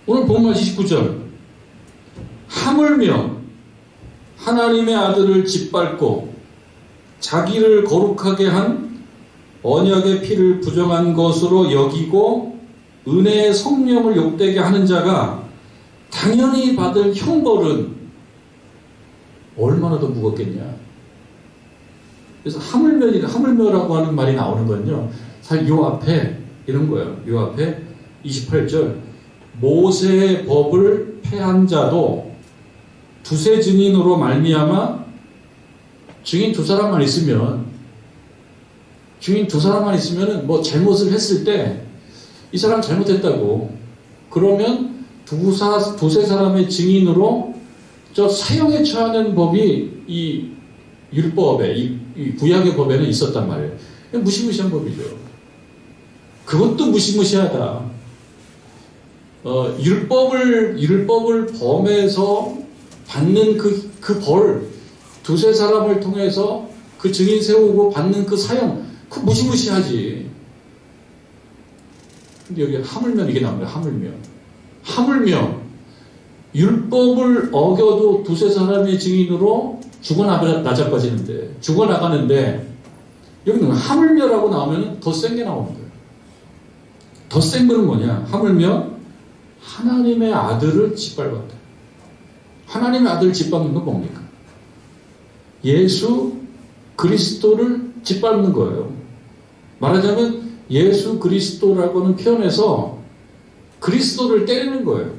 오늘 본문 29절. 하물며 하나님의 아들을 짓밟고 자기를 거룩하게 한 언약의 피를 부정한 것으로 여기고 은혜의 성령을 욕되게 하는 자가 당연히 받을 형벌은 얼마나 더 무겁겠냐. 그래서 하물며라고 하는 말이 나오는 건요, 사실 요 앞에 이런 거예요. 요 앞에 28절. 모세의 법을 폐한 자도 두세 증인으로 말미암아, 증인 두 사람만 있으면 뭐 잘못을 했을 때 이 사람 잘못했다고 그러면 두세 사람의 증인으로 저 사형에 처하는 법이 이 율법에, 이 구약의 법에는 있었단 말이에요. 무시무시한 법이죠. 그것도 무시무시하다. 율법을 범해서 받는 그 벌, 두세 사람을 통해서 그 증인 세우고 받는 그 사형, 그 무시무시하지. 근데 여기 하물며 이게 나옵니다. 하물며 율법을 어겨도 두세 사람의 증인으로 죽어나가는데 여기는 하물며라고 나오면 더 센 게 나오는 거예요. 더 센 거는 뭐냐? 하물며 하나님의 아들을 짓밟았다. 하나님의 아들을 짓밟는 건 뭡니까? 예수 그리스도를 짓밟는 거예요. 말하자면 예수 그리스도라고는 표현해서 그리스도를 때리는 거예요.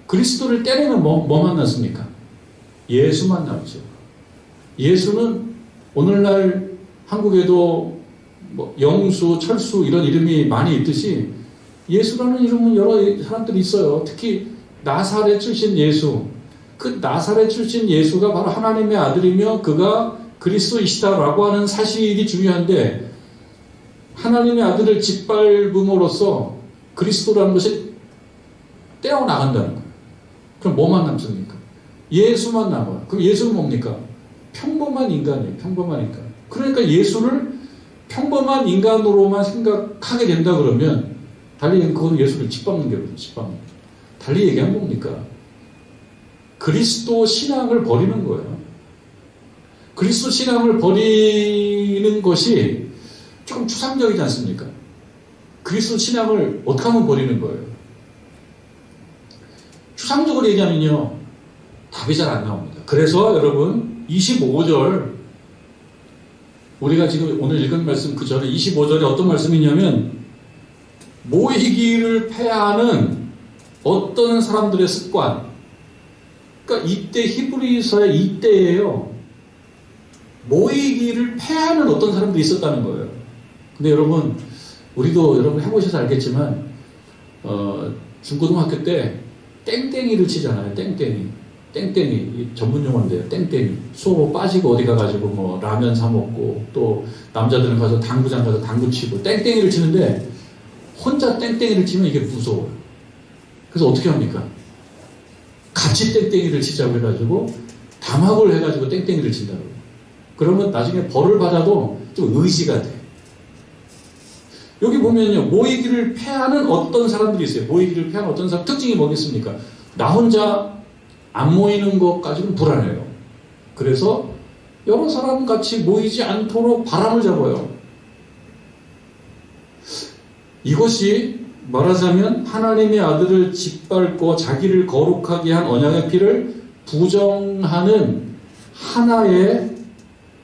그리스도를 때리면 뭐 만났습니까? 예수 만났죠. 예수는 오늘날 한국에도 뭐 영수, 철수 이런 이름이 많이 있듯이 예수라는 이름은 여러 사람들이 있어요. 특히 나사렛 출신 예수. 그 나사렛 출신 예수가 바로 하나님의 아들이며 그가 그리스도이시다라고 하는 사실이 중요한데, 하나님의 아들을 짓밟음으로써 그리스도라는 것이 떼어나간다는 거예요. 그럼 뭐만 남습니까? 예수만 남아요. 그럼 예수는 뭡니까? 평범한 인간이에요. 평범한 인간. 그러니까 예수를 평범한 인간으로만 생각하게 된다 그러면 달리 그건 예수를 짓밟는 거거든요. 짓밟는 거. 달리 얘기하면 뭡니까? 그리스도 신앙을 버리는 거예요. 그리스도 신앙을 버리는 것이 조금 추상적이지 않습니까? 그리스도 신앙을 어떻게 하면 버리는 거예요? 추상적으로 얘기하면요, 답이 잘 안 나옵니다. 그래서 여러분 25절, 우리가 지금 오늘 읽은 말씀 그 전에 25절에 어떤 말씀이냐면, 모이기를 폐하는 어떤 사람들의 습관. 그러니까 이때 히브리서의 이때예요. 모이기를 폐하는 어떤 사람들이 있었다는 거예요. 근데 여러분, 우리도 여러분 해보셔서 알겠지만 중고등학교 때 땡땡이를 치잖아요. 땡땡이 전문 용어인데요. 땡땡이. 수업 빠지고 어디 가가지고 뭐 라면 사 먹고, 또 남자들은 가서 당구장 가서 당구 치고 땡땡이를 치는데, 혼자 땡땡이를 치면 이게 무서워요. 그래서 어떻게 합니까? 같이 땡땡이를 치자고 해가지고 담합을 해가지고 땡땡이를 친다고. 그러면 나중에 벌을 받아도 좀 의지가 돼. 여기 보면요, 모이기를 폐하는 어떤 사람들이 있어요. 모이기를 폐하는 어떤 사람, 특징이 뭐겠습니까? 나 혼자 안 모이는 것까지는 불안해요. 그래서 여러 사람 같이 모이지 않도록 바람을 잡아요. 이것이 말하자면 하나님의 아들을 짓밟고 자기를 거룩하게 한 언약의 피를 부정하는 하나의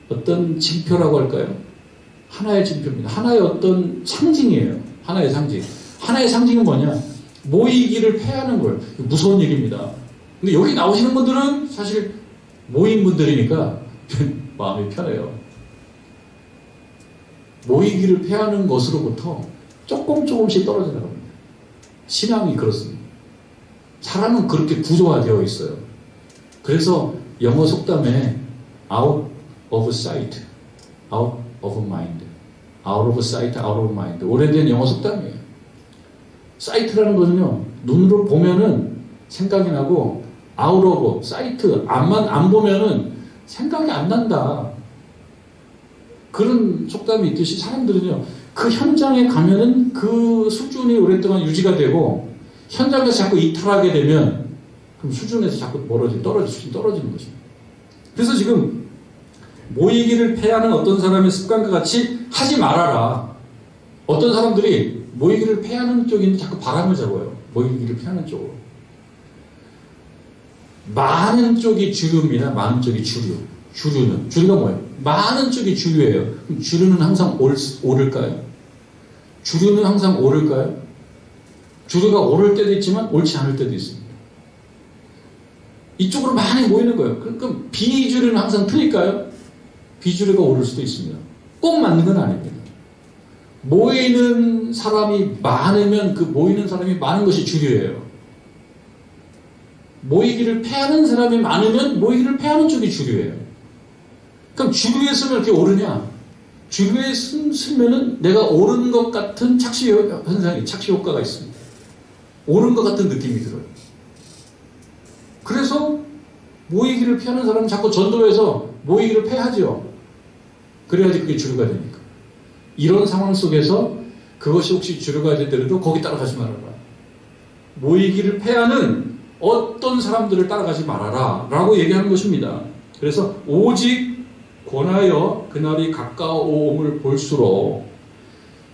어떤 징표라고 할까요? 하나의 징표입니다. 하나의 어떤 상징이에요. 하나의 상징. 하나의 상징은 뭐냐? 모이기를 폐하는 거예요. 무서운 일입니다. 근데 여기 나오시는 분들은 사실 모인 분들이니까 마음이 편해요. 모이기를 폐하는 것으로부터 조금씩 떨어져 나갑니다. 신앙이 그렇습니다. 사람은 그렇게 구조화되어 있어요. 그래서 영어 속담에 out of sight, out of mind, out of sight, out of mind. 오래된 영어 속담이에요. sight라는 거는요, 눈으로 보면은 생각이 나고, out of sight, 안 보면은 생각이 안 난다. 그런 속담이 있듯이 사람들은요, 그 현장에 가면은 그 수준이 오랫동안 유지가 되고, 현장에서 자꾸 이탈하게 되면 그럼 수준에서 자꾸 떨어지는 것입니다. 그래서 지금 모이기를 패하는 어떤 사람의 습관과 같이 하지 말아라. 어떤 사람들이 모이기를 패하는 쪽인데 자꾸 바람을 잡아요. 모이기를 패하는 쪽으로. 많은 쪽이 주류입니다. 많은 쪽이 주류. 주류가 뭐예요? 많은 쪽이 주류예요. 그럼 주류는 항상 오를까요? 주류는 항상 오를까요? 주류가 오를 때도 있지만 옳지 않을 때도 있습니다. 이쪽으로 많이 모이는 거예요. 그럼 비주류는 항상 틀릴까요? 비주류가 오를 수도 있습니다. 꼭 맞는 건 아닙니다. 모이는 사람이 많으면 그 모이는 사람이 많은 것이 주류예요. 모이기를 패하는 사람이 많으면 모이기를 패하는 쪽이 주류예요. 그럼 주류에 서면 이렇게 오르냐? 주류에 서면은 내가 오른 것 같은 착시 효과가 있습니다. 오른 것 같은 느낌이 들어요. 그래서 모이기를 피하는 사람은 자꾸 전도해서 모이기를 패하죠. 그래야지 그게 주류가 되니까. 이런 상황 속에서 그것이 혹시 주류가 되더라도 거기 따라가지 말아라. 모이기를 패하는 어떤 사람들을 따라가지 말아라 라고 얘기하는 것입니다. 그래서 오직 권하여 그날이 가까워옴을 볼수록,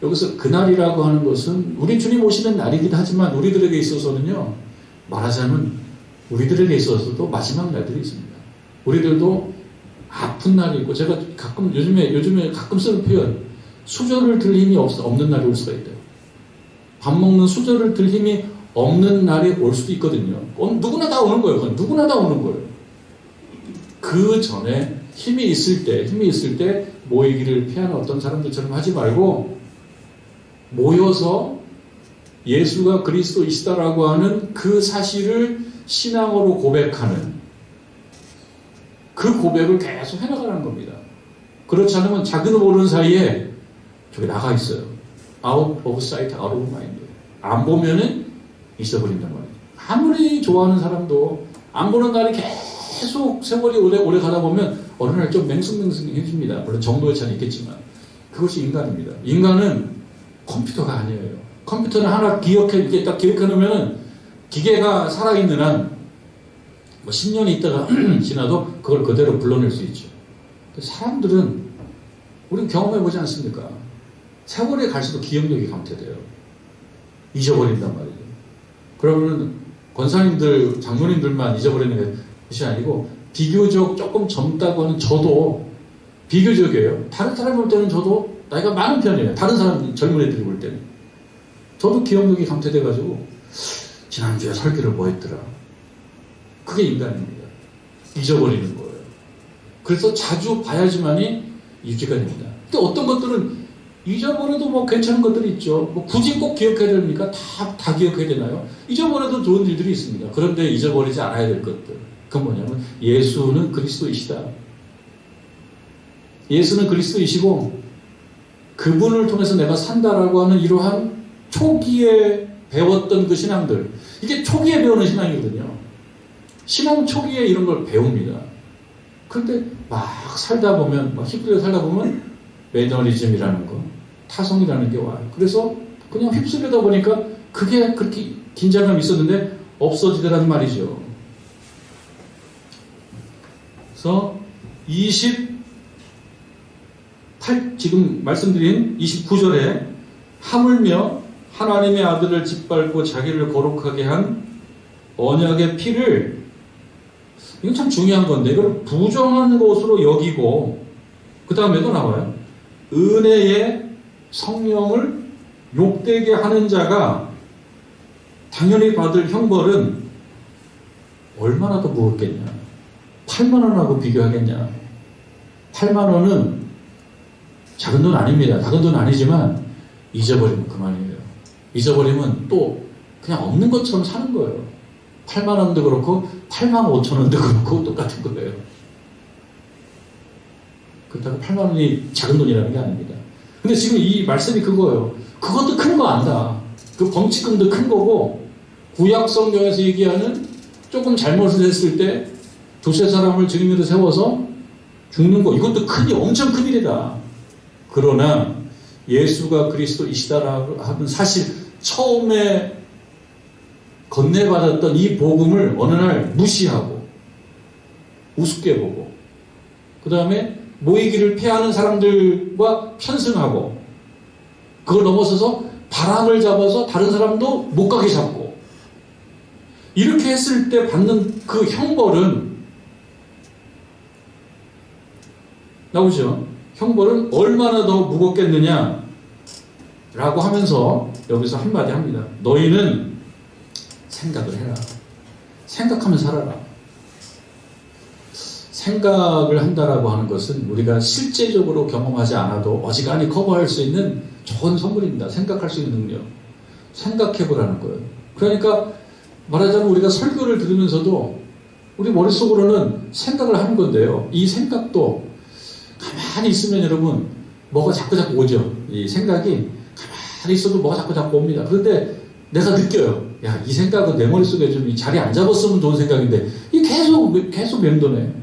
여기서 그날이라고 하는 것은 우리 주님 오시는 날이기도 하지만 우리들에게 있어서는요, 말하자면 우리들에게 있어서도 마지막 날들이 있습니다. 우리들도 아픈 날이 있고, 제가 가끔 요즘에 가끔 쓰는 표현, 수저를 들 힘이 없는 날이 올 수가 있대요. 밥 먹는 수저를 들 힘이 없는 날이 올 수도 있거든요. 누구나 다 오는 거예요. 누구나 다 오는 거예요. 그 전에 힘이 있을 때 모이기를 피하는 어떤 사람들처럼 하지 말고 모여서 예수가 그리스도이시다라고 하는 그 사실을 신앙으로 고백하는 그 고백을 계속 해나가는 겁니다. 그렇지 않으면 자기도 모르는 사이에 저기 나가 있어요. Out of sight, out of mind. 안 보면은 잊어버린단 말이에요. 아무리 좋아하는 사람도 안 보는 날이 계속 세월이 오래 가다 보면 어느 날 좀 맹숭맹숭해집니다. 물론 정도의 차이는 있겠지만 그것이 인간입니다. 인간은 컴퓨터가 아니에요. 컴퓨터는 하나 이렇게 딱 기억해 놓으면 기계가 살아있는 한 뭐 10년이 있다가 지나도 그걸 그대로 불러낼 수 있죠. 사람들은 우리는 경험해보지 않습니까? 세월이 갈수록 기억력이 감퇴돼요. 잊어버린단 말이에요. 그러면 권사님들, 장로님들만 잊어버리는 것이 아니고 비교적 조금 젊다고 하는 저도 비교적이에요. 다른 사람 볼 때는 저도 나이가 많은 편이에요. 다른 사람, 젊은 애들이 볼 때는. 저도 기억력이 감퇴돼가지고 지난주에 설교를 뭐 했더라. 그게 인간입니다. 잊어버리는 거예요. 그래서 자주 봐야지만이 유지가 됩니다. 근데 어떤 것들은 잊어버려도 뭐 괜찮은 것들이 있죠. 뭐 굳이 꼭 기억해야 됩니까? 다 기억해야 되나요? 잊어버려도 좋은 일들이 있습니다. 그런데 잊어버리지 않아야 될 것들. 그건 뭐냐면 예수는 그리스도이시다. 예수는 그리스도이시고 그분을 통해서 내가 산다라고 하는 이러한 초기에 배웠던 그 신앙들. 이게 초기에 배우는 신앙이거든요. 신앙 초기에 이런 걸 배웁니다. 그런데 막 살다 보면, 막 휩쓸려 살다 보면 매너리즘이라는 거, 타성이라는 게 와요. 그래서 그냥 휩쓸려다 보니까 그게 그렇게 긴장감이 있었는데 없어지더란 말이죠. 그래서 지금 말씀드린 29절에 하물며 하나님의 아들을 짓밟고 자기를 거룩하게 한 언약의 피를, 이건 참 중요한 건데 이걸 부정한 것으로 여기고 그 다음에도 나와요. 은혜의 성령을 욕되게 하는 자가 당연히 받을 형벌은 얼마나 더 무겁겠냐. 8만 원하고 비교하겠냐. 8만 원은 작은 돈 아닙니다. 작은 돈 아니지만 잊어버리면 그만이에요. 잊어버리면 또 그냥 없는 것처럼 사는 거예요. 8만 원도 그렇고 8만 5천 원도 그렇고 똑같은 거예요. 그렇다고 8만 원이 작은 돈이라는 게 아닙니다. 근데 지금 이 말씀이 그거예요. 그것도 큰 거 안다. 그 범칙금도 큰 거고 구약 성경에서 얘기하는 조금 잘못을 했을 때 두세 사람을 증인으로 세워서 죽는 거, 이것도 엄청 큰 일이다. 그러나 예수가 그리스도이시다라고 하는 사실, 처음에 건네받았던 이 복음을 어느 날 무시하고 우습게 보고 그 다음에 모이기를 피하는 사람들과 편승하고 그걸 넘어서서 바람을 잡아서 다른 사람도 못 가게 잡고 이렇게 했을 때 받는 그 형벌은 나오죠. 형벌은 얼마나 더 무겁겠느냐 라고 하면서 여기서 한마디 합니다. 너희는 생각을 해라. 생각하면서 살아라. 생각을 한다라고 하는 것은 우리가 실제적으로 경험하지 않아도 어지간히 커버할 수 있는 좋은 선물입니다. 생각할 수 있는 능력. 생각해보라는 거예요. 그러니까 말하자면 우리가 설교를 들으면서도 우리 머릿속으로는 생각을 하는 건데요. 이 생각도 가만히 있으면 여러분 뭐가 자꾸 오죠. 이 생각이 가만히 있어도 뭐가 자꾸 옵니다. 그런데 내가 느껴요. 야, 이 생각은 내 머릿속에 좀 자리 안 잡았으면 좋은 생각인데 이 계속 맴도네.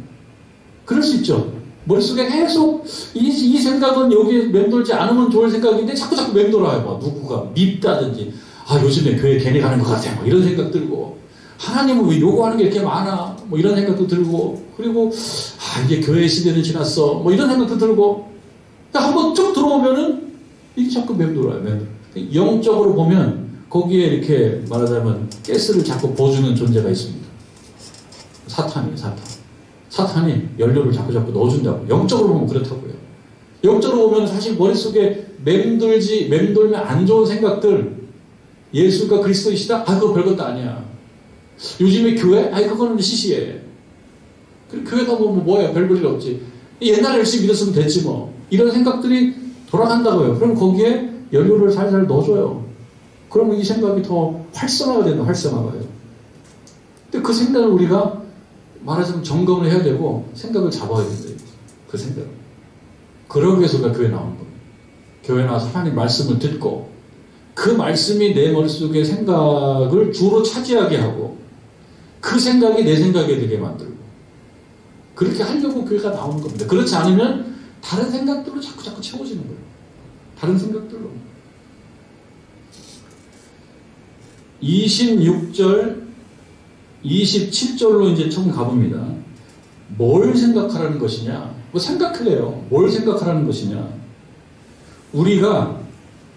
그럴 수 있죠. 머릿속에 계속 이 생각은 여기에 맴돌지 않으면 좋을 생각인데 자꾸 맴돌아요. 뭐 누구가 밉다든지 요즘에 교회 괜히 가는 것 같아. 뭐 이런 생각 들고 하나님은 왜 요구하는 게 이렇게 많아. 뭐 이런 생각도 들고 그리고 이제 교회 시대는 지났어. 뭐 이런 생각도 들고 한번 쭉 들어오면은 이게 자꾸 맴돌아요. 영적으로 보면 거기에 이렇게 말하자면 가스를 자꾸 부어주는 존재가 있습니다. 사탄이 연료를 자꾸 넣어준다고. 영적으로 보면 그렇다고요. 영적으로 보면 사실 머릿속에 맴돌면 안 좋은 생각들, 예수가 그리스도이시다? 그거 별것도 아니야. 요즘에 교회? 그거는 시시해. 교회가 뭐야? 별 볼 일 없지. 옛날에 열심히 믿었으면 됐지 뭐. 이런 생각들이 돌아간다고요. 그럼 거기에 연료를 살살 넣어줘요. 그러면 이 생각이 더 활성화가 된다. 활성화가요. 근데 그 생각을 우리가 말하자면 점검을 해야 되고 생각을 잡아야 된다. 그 생각. 그러기 위해서 우리가 교회 나오는 거예요. 교회 나와서 하나님 말씀을 듣고 그 말씀이 내 머릿속의 생각을 주로 차지하게 하고 그 생각이 내 생각이 되게 만들고 그렇게 하려고 교회가 나오는 겁니다. 그렇지 않으면 다른 생각들로 자꾸 채워지는 거예요. 다른 생각들로. 26절 27절로 이제 처음 가봅니다. 뭘 생각하라는 것이냐? 생각해요. 뭘 생각하라는 것이냐? 우리가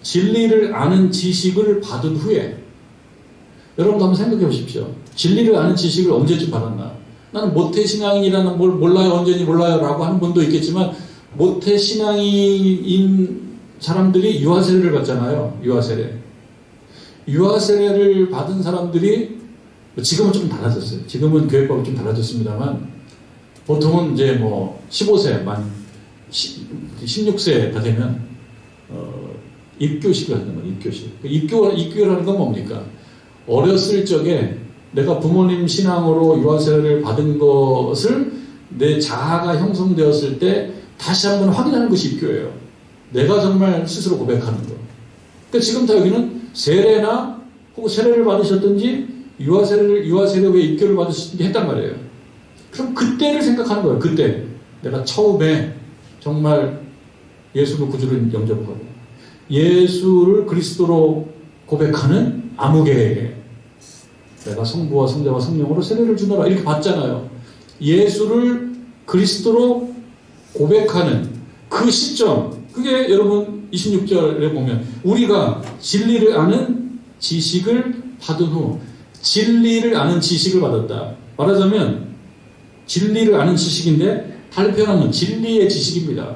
진리를 아는 지식을 받은 후에 여러분도 한번 생각해 보십시오. 진리를 아는 지식을 언제쯤 받았나? 나는 모태신앙이라는 뭘 몰라요. 언제니 몰라요. 라고 하는 분도 있겠지만 모태신앙인 사람들이 유아세례를 받잖아요. 유아세례를 받은 사람들이 지금은 좀 달라졌어요. 지금은 교회법이 좀 달라졌습니다만 보통은 이제 15세, 16세가 되면 입교식을 하는 거예요. 입교라는 건 뭡니까? 어렸을 적에 내가 부모님 신앙으로 유아세례를 받은 것을 내 자아가 형성되었을 때 다시 한번 확인하는 것이 입교예요. 내가 정말 스스로 고백하는 거. 그러니까 지금 다 여기는 세례나 혹은 세례를 받으셨든지 유아세례 외에 입교를 받으셨든지 했단 말이에요. 그럼 그때를 생각하는 거예요. 그때 내가 처음에 정말 예수를 구주로 영접하고 예수를 그리스도로 고백하는 아무개에게 내가 성부와 성자와 성령으로 세례를 주노라 이렇게 받잖아요. 예수를 그리스도로 고백하는 그 시점, 그게 여러분 26절에 보면 우리가 진리를 아는 지식을 받은 후 진리를 아는 지식을 받았다. 말하자면 진리를 아는 지식인데 달리 표현하면 진리의 지식입니다.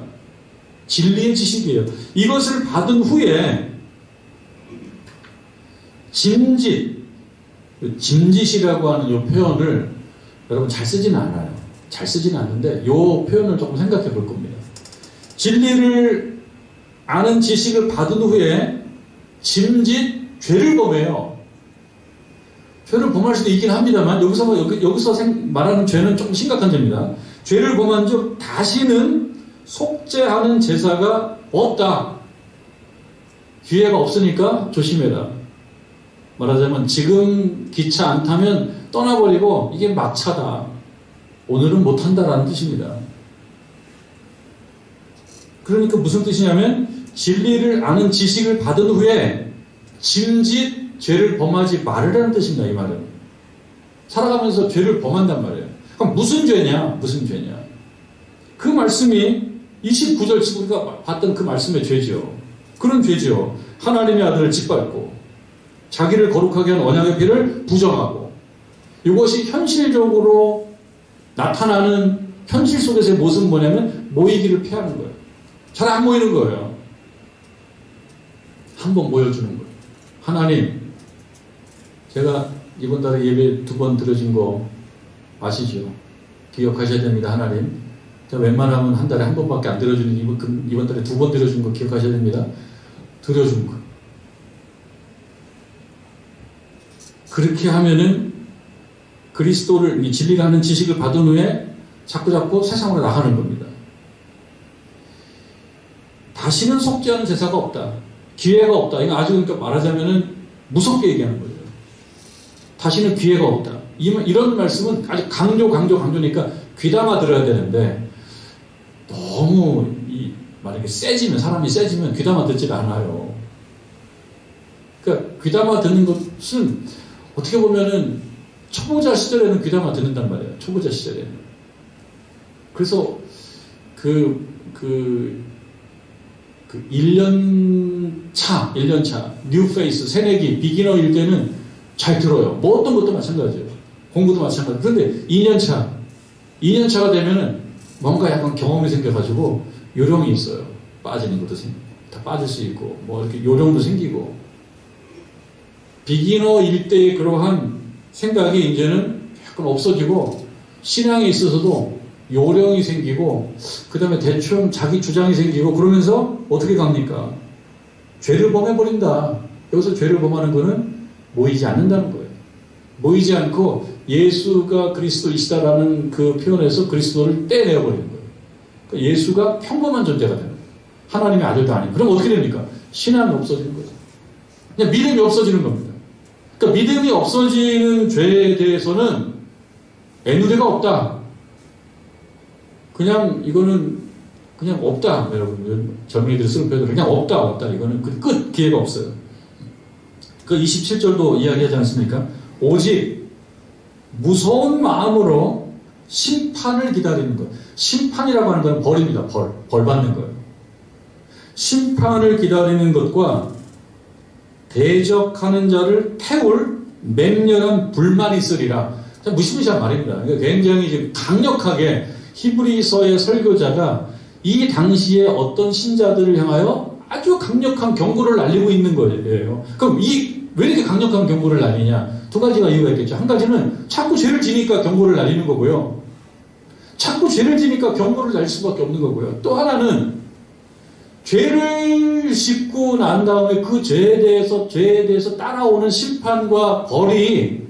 진리의 지식이에요. 이것을 받은 후에 짐짓이라고 하는 이 표현을 여러분 잘 쓰지는 않아요. 잘 쓰지는 않는데 이 표현을 조금 생각해 볼 겁니다. 진리를 아는 지식을 받은 후에 죄를 범해요. 죄를 범할 수도 있긴 합니다만 여기서 말하는 죄는 조금 심각한 죄입니다. 죄를 범한 즉 다시는 속죄하는 제사가 없다. 기회가 없으니까 조심해라. 말하자면 지금 기차 안 타면 떠나버리고 이게 막차다. 오늘은 못한다라는 뜻입니다. 그러니까 무슨 뜻이냐면 진리를 아는 지식을 받은 후에 짐짓 죄를 범하지 말으라는 뜻입니다. 이 말은. 살아가면서 죄를 범한단 말이에요. 그럼 무슨 죄냐? 무슨 죄냐? 그 말씀이 29절 지금 우리가 봤던 그 말씀의 죄죠. 그런 죄죠. 하나님의 아들을 짓밟고 자기를 거룩하게 한 언약의 피를 부정하고, 이것이 현실적으로 나타나는 현실 속에서의 모습은 뭐냐면 모이기를 피하는 거예요. 잘 안 모이는 거예요. 한번 모여주는 거예요. 하나님, 제가 이번 달에 예배 2번 드려준 거 아시죠? 기억하셔야 됩니다. 하나님, 제가 웬만하면 한 달에 한 번밖에 안 드려주는 이번 달에 2번 드려준 거 기억하셔야 됩니다. 드려준 거. 그렇게 하면은 그리스도를, 이 진리라는 지식을 받은 후에 자꾸 세상으로 나가는 겁니다. 다시는 속지 않은 제사가 없다. 기회가 없다. 이거 아주 그러니까 말하자면은 무섭게 얘기하는 거죠. 다시는 기회가 없다. 이런 말씀은 아주 강조니까 귀담아 들어야 되는데, 너무 만약에 사람이 세지면 귀담아 듣지가 않아요. 그러니까 귀담아 듣는 것은 어떻게 보면은 초보자 시절에는 귀담아 듣는단 말이에요. 초보자 시절에는. 그래서 1년차, 뉴 페이스, 새내기, 비기너일 때는 잘 들어요. 뭐 어떤 것도 마찬가지예요. 공부도 마찬가지예요. 그런데 2년차가 되면은 뭔가 약간 경험이 생겨가지고 요령이 있어요. 빠지는 것도 다 빠질 수 있고, 뭐 이렇게 요령도 생기고. 비기너일 때의 그러한 생각이 이제는 약간 없어지고, 신앙에 있어서도 요령이 생기고, 그 다음에 대충 자기 주장이 생기고, 그러면서 어떻게 갑니까? 죄를 범해버린다. 여기서 죄를 범하는 거는 모이지 않는다는 거예요. 모이지 않고 예수가 그리스도이시다라는 그 표현에서 그리스도를 떼내어버리는 거예요. 그러니까 예수가 평범한 존재가 되는 거예요. 하나님의 아들도 아니고. 그럼 어떻게 됩니까? 신앙이 없어지는 거예요. 그냥 믿음이 없어지는 겁니다. 그러니까 믿음이 없어지는 죄에 대해서는 애누리가 없다. 그냥 이거는 그냥 없다. 여러분, 젊은이들이 쓰는 표현으로 그냥 없다. 이거는 끝. 기회가 없어요. 그 27절도 이야기하지 않습니까? 오직 무서운 마음으로 심판을 기다리는 것. 심판이라고 하는 건 벌입니다. 벌 받는 거예요. 심판을 기다리는 것과 대적하는 자를 태울 맹렬한 불만이 있으리라. 무시무시한 말입니다. 굉장히 지금 강력하게 히브리서의 설교자가 이 당시에 어떤 신자들을 향하여 아주 강력한 경고를 날리고 있는 거예요. 그럼 왜 이렇게 강력한 경고를 날리냐? 2가지가 이유가 있겠죠. 한 가지는 자꾸 죄를 지니까 경고를 날리는 거고요. 자꾸 죄를 지니까 경고를 날릴 수밖에 없는 거고요. 또 하나는 죄를 짓고 난 다음에 그 죄에 대해서 따라오는 심판과 벌이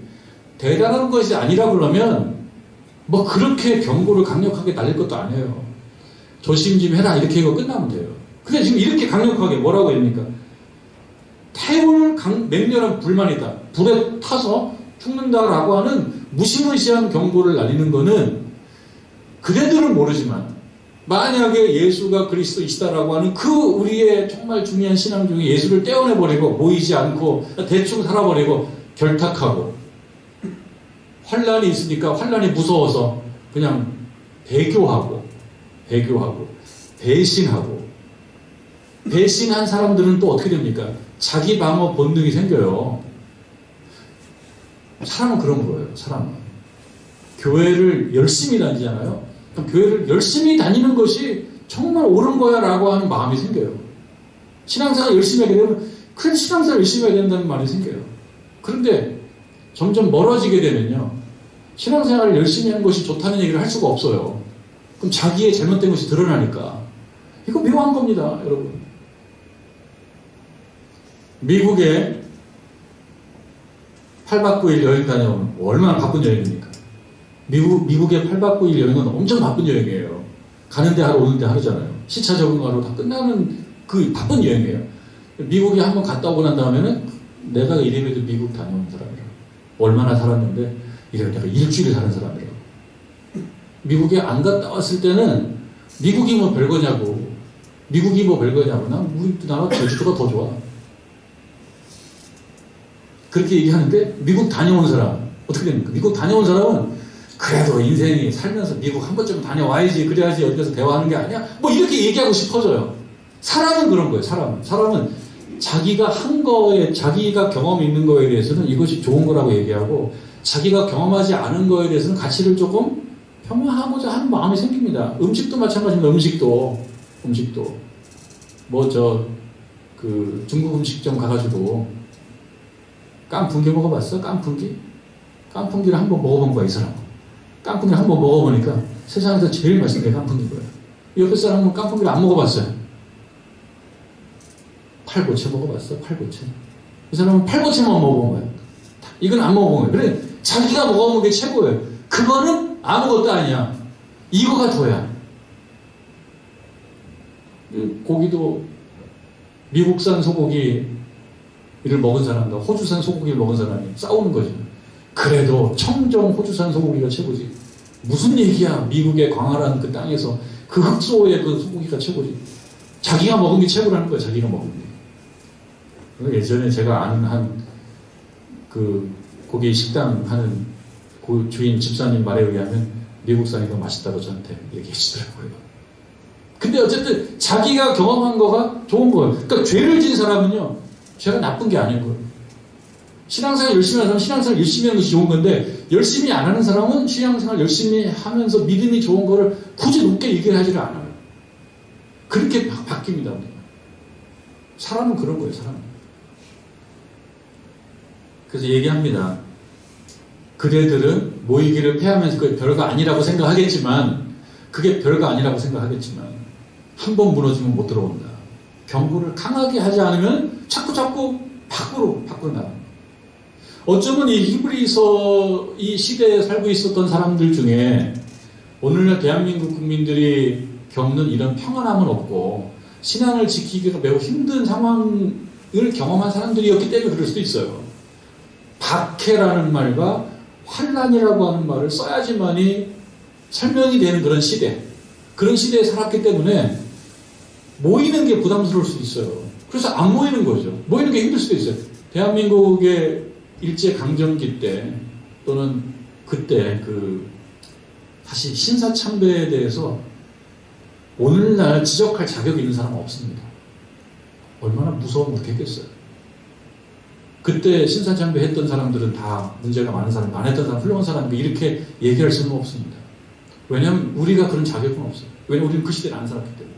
대단한 것이 아니라 그러면 뭐 그렇게 경고를 강력하게 날릴 것도 아니에요. 조심 좀 해라 이렇게 이거 끝나면 돼요. 근데 지금 이렇게 강력하게 뭐라고 합니까? 태울 맹렬한 불만이다. 불에 타서 죽는다라고 하는 무시무시한 경고를 날리는 거는 그대들은 모르지만 만약에 예수가 그리스도이시다라고 하는 그 우리의 정말 중요한 신앙 중에 예수를 떼어내버리고 모이지 않고 대충 살아버리고 결탁하고 환란이 있으니까 환란이 무서워서 그냥 배교하고 배신한 사람들은 또 어떻게 됩니까? 자기 방어 본능이 생겨요. 사람은 그런 거예요. 사람은 교회를 열심히 다니잖아요. 그럼 교회를 열심히 다니는 것이 정말 옳은 거야 라고 하는 마음이 생겨요. 신앙생활 열심히 하게 되면 큰 신앙생활 열심히 해야 된다는 말이 생겨요. 그런데 점점 멀어지게 되면요, 신앙생활을 열심히 하는 것이 좋다는 얘기를 할 수가 없어요. 그럼 자기의 잘못된 것이 드러나니까. 이거 묘한 겁니다, 여러분. 미국에 8박 9일 여행 다녀오면 얼마나 바쁜 여행입니까? 미국의 8박 9일 여행은 엄청 바쁜 여행이에요. 가는데 하루 오는데 하루잖아요. 시차 적응하러 다 끝나는 그 바쁜 여행이에요. 미국에 한번 갔다 오고 난 다음에는 내가 이래봬도 미국 다녀온 사람이라. 얼마나 살았는데 이래 내가 일주일 사는 사람이라. 미국에 안 갔다 왔을 때는 미국이 뭐 별거냐고. 난 우리 나라 제주도가 더 좋아. 그렇게 얘기하는데 미국 다녀온 사람 어떻게 됩니까? 미국 다녀온 사람은 그래도 인생이 살면서 미국 한 번쯤 다녀와야지 그래야지 어디 가서 대화하는 게 아니야? 뭐 이렇게 얘기하고 싶어져요. 사람은 그런 거예요. 사람은 자기가 한 거에 자기가 경험이 있는 거에 대해서는 이것이 좋은 거라고 얘기하고 자기가 경험하지 않은 거에 대해서는 가치를 조금 평가하고자 하는 마음이 생깁니다. 음식도 마찬가지입니다. 음식도 뭐 그 중국 음식점 가가지고 깐풍기 먹어봤어? 깐풍기를 한번 먹어본 거야, 이 사람은. 깐풍기를 한번 먹어보니까 세상에서 제일 맛있는 게 깐풍기인 거야. 옆에 사람은 깐풍기를 안 먹어봤어요. 팔보채 먹어봤어? 팔보채. 이 사람은 팔보채만 먹어본 거야. 이건 안 먹어본 거야. 그래, 자기가 먹어본 게 최고예요. 그거는 아무것도 아니야. 이거가 더야. 고기도 미국산 소고기를 먹은 사람과 호주산 소고기를 먹은 사람이 싸우는 거죠. 그래도 청정 호주산 소고기가 최고지. 무슨 얘기야. 미국의 광활한 그 땅에서 그 흑소의 그 소고기가 최고지. 자기가 먹은 게 최고라는 거야. 자기가 먹은 게. 예전에 제가 아는 그 고기 식당 하는 그 주인 집사님 말에 의하면 미국산이 더 맛있다고 저한테 얘기해 주더라고요. 근데 어쨌든 자기가 경험한 거가 좋은 거예요. 그러니까 죄를 진 사람은요, 죄가 나쁜 게 아닌 거예요. 신앙생활 열심히 하는 사람은 신앙생활 열심히 하는 것이 좋은 건데, 열심히 안 하는 사람은 신앙생활 열심히 하면서 믿음이 좋은 거를 굳이 높게 얘기를 하지를 않아요. 그렇게 바뀝니다. 사람은 그런 거예요, 사람은. 그래서 얘기합니다. 그대들은 모이기를 패하면서 그게 별거 아니라고 생각하겠지만, 한 번 무너지면 못 들어온다. 경고를 강하게 하지 않으면 자꾸 밖으로 나갑니다. 어쩌면 이 히브리서 이 시대에 살고 있었던 사람들 중에 오늘날 대한민국 국민들이 겪는 이런 평안함은 없고 신앙을 지키기가 매우 힘든 상황을 경험한 사람들이었기 때문에 그럴 수도 있어요. 박해라는 말과 환난이라고 하는 말을 써야지만이 설명이 되는 그런 시대에 살았기 때문에 모이는 게 부담스러울 수도 있어요. 그래서 안 모이는 거죠. 모이는 게 힘들 수도 있어요. 대한민국의 일제강점기 때 또는 그때 사실 신사참배에 대해서 오늘날 지적할 자격이 있는 사람은 없습니다. 얼마나 무서운 못했겠어요. 그때 신사참배 했던 사람들은 다 문제가 많은 사람, 안 했던 사람, 훌륭한 사람, 이렇게 얘기할 수는 없습니다. 왜냐하면 우리가 그런 자격은 없어요. 왜냐하면 우리는 그 시대를 안 살았기 때문에.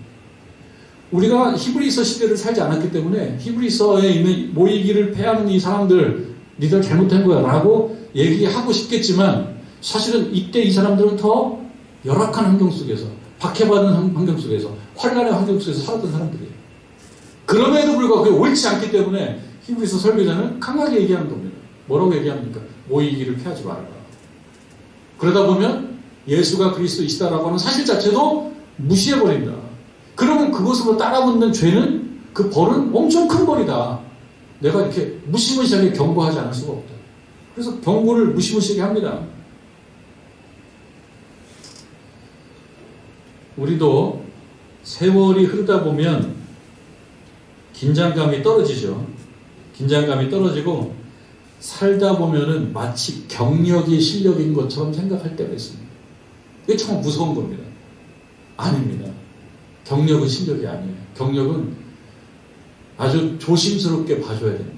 우리가 히브리서 시대를 살지 않았기 때문에 히브리서에 있는 모이기를 패하는 이 사람들, 니들 잘못한 거야 라고 얘기하고 싶겠지만 사실은 이때 이 사람들은 더 열악한 환경 속에서, 박해받은 환경 속에서, 환란의 환경 속에서 살았던 사람들이에요. 그럼에도 불구하고 그게 옳지 않기 때문에 히브리서 설교자는 강하게 얘기하는 겁니다. 뭐라고 얘기합니까? 모이기를 패하지 말아라. 그러다 보면 예수가 그리스도이시다라고 하는 사실 자체도 무시해버린다. 그러면 그것으로 따라붙는 죄는, 그 벌은 엄청 큰 벌이다. 내가 이렇게 무시무시하게 경고하지 않을 수가 없다. 그래서 경고를 무시무시하게 합니다. 우리도 세월이 흐르다 보면 긴장감이 떨어지죠. 긴장감이 떨어지고 살다 보면은 마치 경력이 실력인 것처럼 생각할 때가 있습니다. 이게 참 무서운 겁니다. 아닙니다. 경력은 실력이 아니에요. 경력은 아주 조심스럽게 봐줘야 됩니다.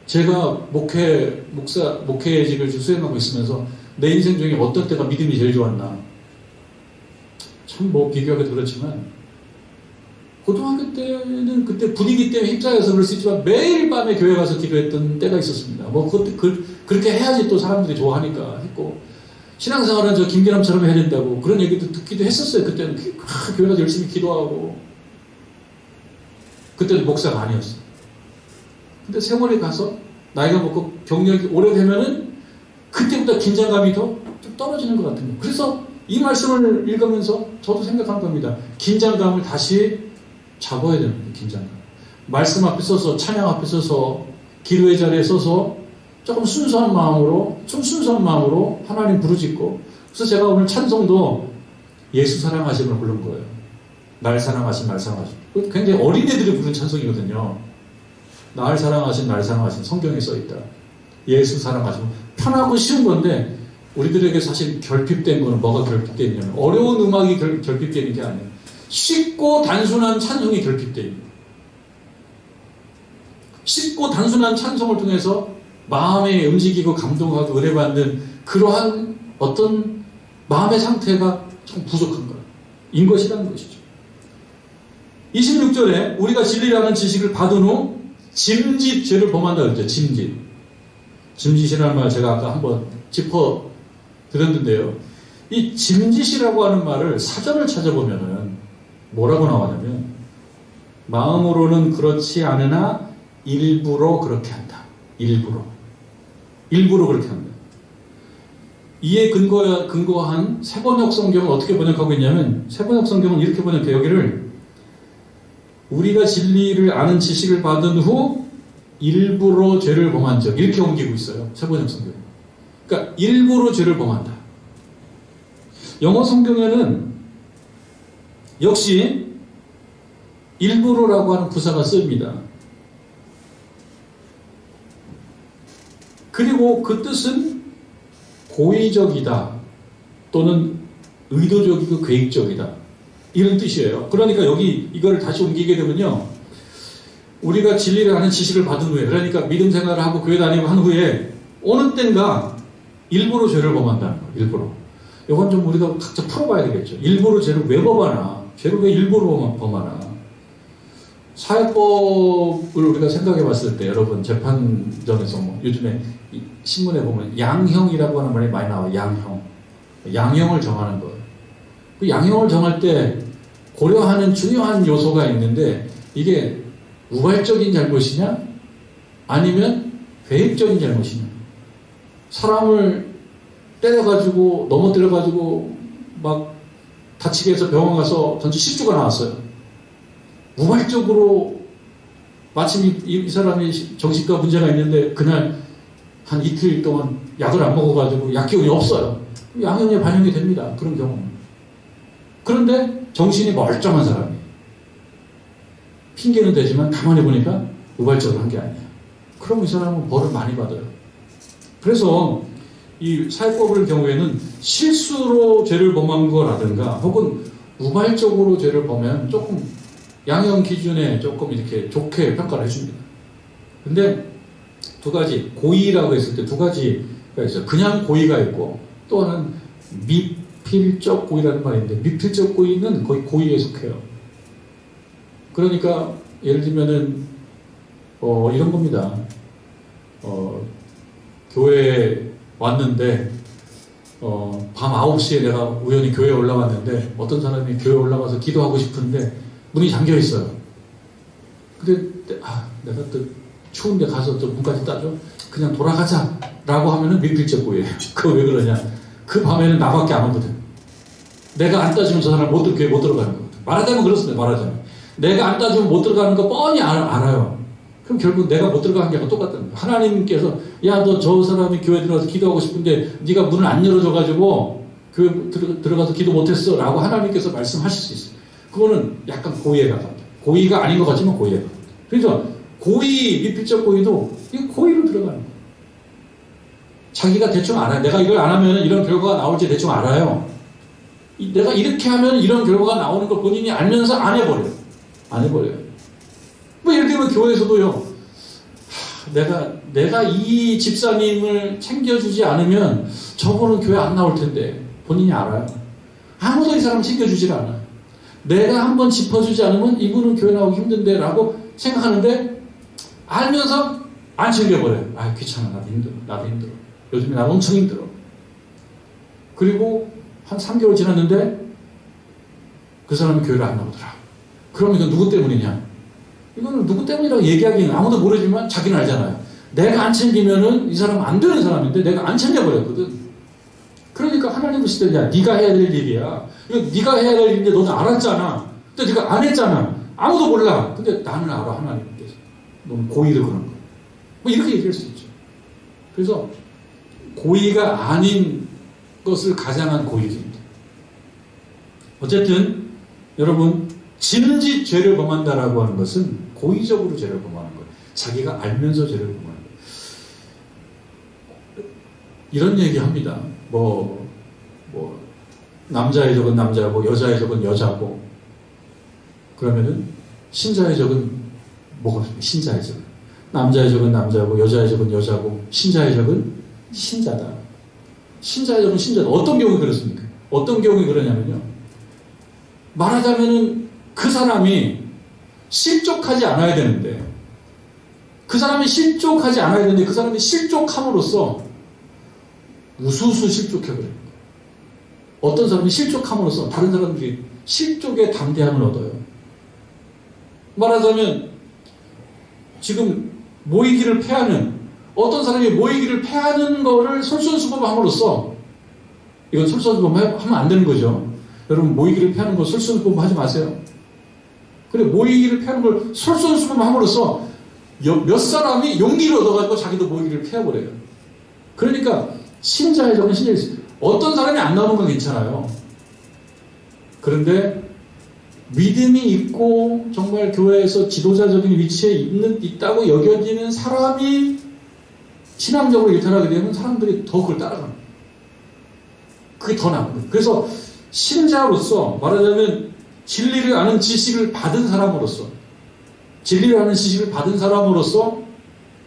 제가 목회직을 수행하고 있으면서 내 인생 중에 어떤 때가 믿음이 제일 좋았나? 참 비교하기도 그렇지만 고등학교 때는 그때 분위기 때문에 힘차여서 그럴 수 있지만 매일 밤에 교회 가서 기도했던 때가 있었습니다. 그렇게 해야지 또 사람들이 좋아하니까 했고, 신앙생활은 저 김기남처럼 해야 된다고 그런 얘기도 듣기도 했었어요. 그때는 교회 가서 열심히 기도하고, 그때는 목사가 아니었어요. 근데 세월이 가서 나이가 먹고 경력이 오래되면은 그때보다 긴장감이 더 좀 떨어지는 것 같은 거예요. 그래서 이 말씀을 읽으면서 저도 생각한 겁니다. 긴장감을 다시 잡아야 되는 거예요. 긴장감. 말씀 앞에 서서, 찬양 앞에 서서, 기도의 자리에 서서 조금 순수한 마음으로 하나님 부르짖고, 그래서 제가 오늘 찬송도 예수 사랑하심을 부른 거예요. 날 사랑하심. 굉장히 어린애들이 부른 찬송이거든요. 날 사랑하신 성경에 써 있다. 예수 사랑하시고 편하고 쉬운 건데 우리들에게 사실 결핍된 거는 뭐가 결핍되어 있냐면 어려운 음악이 결핍되어 있는 게 아니에요. 쉽고 단순한 찬송이 결핍되어 있는 거예요. 쉽고 단순한 찬송을 통해서 마음에 움직이고 감동하고 은혜받는 그러한 어떤 마음의 상태가 참 부족한 거예요. 인 것이라는 것이죠. 26절에 우리가 진리라는 지식을 받은 후 짐짓 죄를 범한다 그랬죠. 짐짓이라는 말 제가 아까 한번 짚어 드렸는데요. 이 짐짓이라고 하는 말을 사전을 찾아보면은 뭐라고 나오냐면 마음으로는 그렇지 않으나 일부러 그렇게 한다. 일부러 그렇게 한다. 이에 근거한 세번역 성경은 어떻게 번역하고 있냐면 세번역 성경은 이렇게 번역해요. 여기를 우리가 진리를 아는 지식을 받은 후 일부러 죄를 범한 적 이렇게 옮기고 있어요. 세번역 성경. 그러니까 일부러 죄를 범한다. 영어 성경에는 역시 일부러라고 하는 부사가 씁니다. 그리고 그 뜻은 고의적이다 또는 의도적이고 계획적이다 이런 뜻이에요. 그러니까 여기 이걸 다시 옮기게 되면요, 우리가 진리를 아는 지식을 받은 후에, 그러니까 믿음 생활을 하고 교회 다니고 한 후에 어느 땐가 일부러 죄를 범한다는 거예요. 일부러. 이건 좀 우리가 각자 풀어봐야 되겠죠. 일부러 죄를 왜 범하나? 죄를 왜 일부러 범하나? 사회법을 우리가 생각해 봤을 때 여러분 재판전에서 뭐 요즘에 신문에 보면 양형이라고 하는 말이 많이 나와요. 양형을 정하는 거예요. 그 양형을 정할 때 고려하는 중요한 요소가 있는데 이게 우발적인 잘못이냐 아니면 계획적인 잘못이냐. 사람을 때려가지고 넘어뜨려가지고 막 다치게 해서 병원 가서 전체 10주가 나왔어요. 우발적으로 마침 이 사람이 정신과 문제가 있는데 그날 한 이틀 동안 약을 안 먹어가지고 약 기운이 없어요. 양형에 반영이 됩니다. 그런 경우는. 그런데 정신이 멀쩡한 사람이 핑계는 되지만 가만히 보니까 우발적으로 한 게 아니에요. 그럼 이 사람은 벌을 많이 받아요. 그래서 이 사회법의 경우에는 실수로 죄를 범한 거라든가 혹은 우발적으로 죄를 범하면 조금 양형 기준에 조금 이렇게 좋게 평가를 해줍니다. 근데 두 가지, 고의라고 했을 때 두 가지가 있어요. 그냥 고의가 있고 또 하나는 미필적 고의라는 말이 있는데 미필적 고의는 거의 고의에 속해요. 그러니까 예를 들면은 이런 겁니다. 교회에 왔는데 밤 9시에 내가 우연히 교회에 올라왔는데 어떤 사람이 교회에 올라가서 기도하고 싶은데 문이 잠겨 있어요. 근데 내가 또 추운데 가서 또 문까지 따져? 그냥 돌아가자 라고 하면은 미필적 고의예요. 그거 왜 그러냐? 그 밤에는 나밖에 안 오거든. 내가 안 따지면 저 사람 교회 못 들어가는 거거든. 말하자면 그렇습니다. 말하자면 내가 안 따지면 못 들어가는 거 뻔히 알아요. 그럼 결국 내가 못 들어가는 게 똑같다는 거예요. 하나님께서 야 너 저 사람이 교회 들어가서 기도하고 싶은데 네가 문을 안 열어줘가지고 교회 들어가서 기도 못했어 라고 하나님께서 말씀하실 수 있어요. 그거는 약간 고의에 가깝다. 고의가 아닌 것 같지만 고의에 가깝다. 그래서 고의, 미필적 고의도 이거 고의로 들어가는 거예요. 자기가 대충 알아요. 내가 이걸 안 하면 이런 결과가 나올지 대충 알아요. 내가 이렇게 하면 이런 결과가 나오는 걸 본인이 알면서 안 해버려요. 안 해버려요. 뭐 예를 들면 교회에서도요. 내가 이 집사님을 챙겨주지 않으면 저분은 교회 안 나올 텐데 본인이 알아요. 아무도 이 사람 챙겨주질 않아요. 내가 한번 짚어주지 않으면 이분은 교회 나오기 힘든데 라고 생각하는데 알면서 안 챙겨버려요. 귀찮아. 나도 힘들어. 요즘에 나 엄청 힘들어. 그리고 한 3개월 지났는데 그 사람이 교회를 안 나오더라. 그럼 이건 누구 때문이냐? 이거는 누구 때문이라고 얘기하기는 아무도 모르지만 자기는 알잖아요. 내가 안 챙기면은 이 사람은 안 되는 사람인데 내가 안 챙겨버렸거든. 그러니까 하나님 보실 때 야, 네가 해야 될 일이야. 이거 네가 해야 될 일인데 너는 알았잖아. 근데 네가 안 했잖아. 아무도 몰라. 근데 나는 알아. 하나님께서. 너는 고의를 그런 거야. 뭐 이렇게 얘기할 수 있죠. 그래서 고의가 아닌 것을 가장한 고의입니다. 어쨌든 여러분 짐짓 죄를 범한다라고 하는 것은 고의적으로 죄를 범하는 거예요. 자기가 알면서 죄를 범하는 거예요. 이런 얘기 합니다. 남자의 적은 남자고, 여자의 적은 여자고, 그러면은, 신자의 적은 뭐가 없습니까? 신자의 적. 남자의 적은 남자고, 여자의 적은 여자고, 신자의 적은 신자다. 신자의 적은 신자다. 어떤 경우에 그렇습니까? 어떤 경우에 그러냐면요. 말하자면은 그 사람이 실족하지 않아야 되는데, 그 사람이 실족함으로써 우수수 실족해버려요. 어떤 사람이 실족함으로써 다른 사람들이 실족의 담대함을 얻어요. 말하자면 지금 모이기를 패하는, 어떤 사람이 모이기를 패하는 거를 솔선수범함으로써, 이건 솔선수범하면 안 되는 거죠. 여러분, 모이기를 패하는 거 솔선수범하지 마세요. 그래, 모이기를 패하는 걸 솔선수범함으로써 몇 사람이 용기를 얻어가지고 자기도 모이기를 패해버려요. 그러니까 신자의 적은 신자의 적. 어떤 사람이 안 나오는 건 괜찮아요. 그런데 믿음이 있고 정말 교회에서 지도자적인 위치에 있다고 여겨지는 사람이 신앙적으로 일탈하게 되면 사람들이 더 그걸 따라갑니다. 그게 더 나은 거예요. 그래서 신자로서 말하자면 진리를 아는 지식을 받은 사람으로서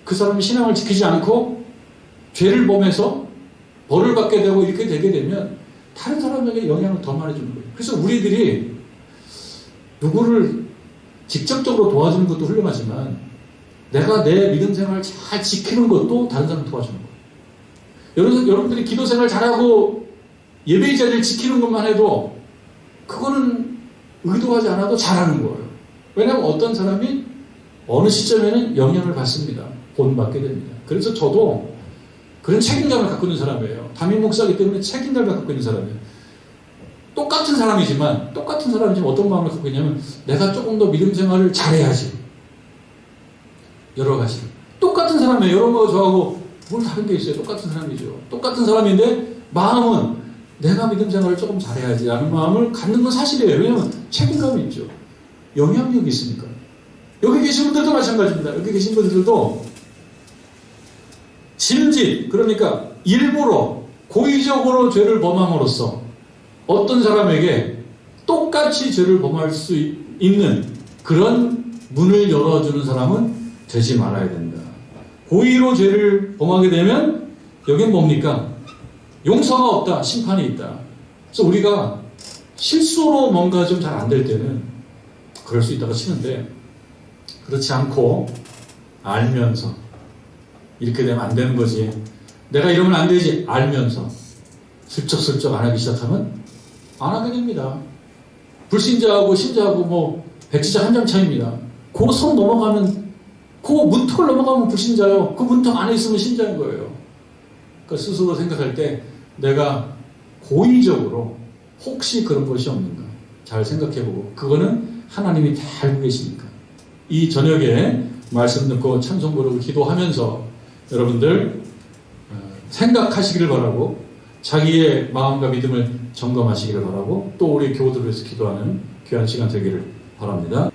그 사람이 신앙을 지키지 않고 죄를 범해서 벌을 받게 되고 이렇게 되게 되면 다른 사람에게 영향을 더 많이 주는 거예요. 그래서 우리들이 누구를 직접적으로 도와주는 것도 훌륭하지만 내가 내 믿음 생활을 잘 지키는 것도 다른 사람 도와주는 거예요. 여러분들이 기도 생활 잘하고 예배의 자리를 지키는 것만 해도 그거는 의도하지 않아도 잘하는 거예요. 왜냐하면 어떤 사람이 어느 시점에는 영향을 받습니다. 본받게 됩니다. 그래서 저도 그런 책임감을 갖고 있는 사람이에요. 담임 목사이기 때문에 책임감을 갖고 있는 사람이에요. 똑같은 사람이지만 어떤 마음을 갖고 있냐면 내가 조금 더 믿음 생활을 잘해야지. 여러 가지. 똑같은 사람이에요. 여러 거 저하고 뭘 다른 게 있어요. 똑같은 사람이죠. 똑같은 사람인데 마음은 내가 믿음 생활을 조금 잘해야지 라는 마음을 갖는 건 사실이에요. 왜냐하면 책임감이 있죠. 영향력이 있으니까. 여기 계신 분들도 마찬가지입니다. 여기 계신 분들도 짐짓, 그러니까 일부러 고의적으로 죄를 범함으로써 어떤 사람에게 똑같이 죄를 범할 수 있는 그런 문을 열어주는 사람은 되지 말아야 된다. 고의로 죄를 범하게 되면 여긴 뭡니까? 용서가 없다. 심판이 있다. 그래서 우리가 실수로 뭔가 좀 잘 안 될 때는 그럴 수 있다고 치는데 그렇지 않고 알면서 이렇게 되면 안 되는 거지. 내가 이러면 안 되지. 알면서 슬쩍슬쩍 안 하기 시작하면 안 하게 됩니다. 불신자하고 신자하고 백지장 한 장 차이입니다. 그 선 넘어가면 그 문턱을 넘어가면 불신자요. 그 문턱 안에 있으면 신자인 거예요. 그러니까 스스로 생각할 때 내가 고의적으로 혹시 그런 것이 없는가 잘 생각해보고 그거는 하나님이 다 알고 계시니까 이 저녁에 말씀 듣고 찬송 부르고 기도하면서 여러분들 생각하시기를 바라고 자기의 마음과 믿음을 점검하시기를 바라고 또 우리 교우들을 위해서 기도하는 귀한 시간 되기를 바랍니다.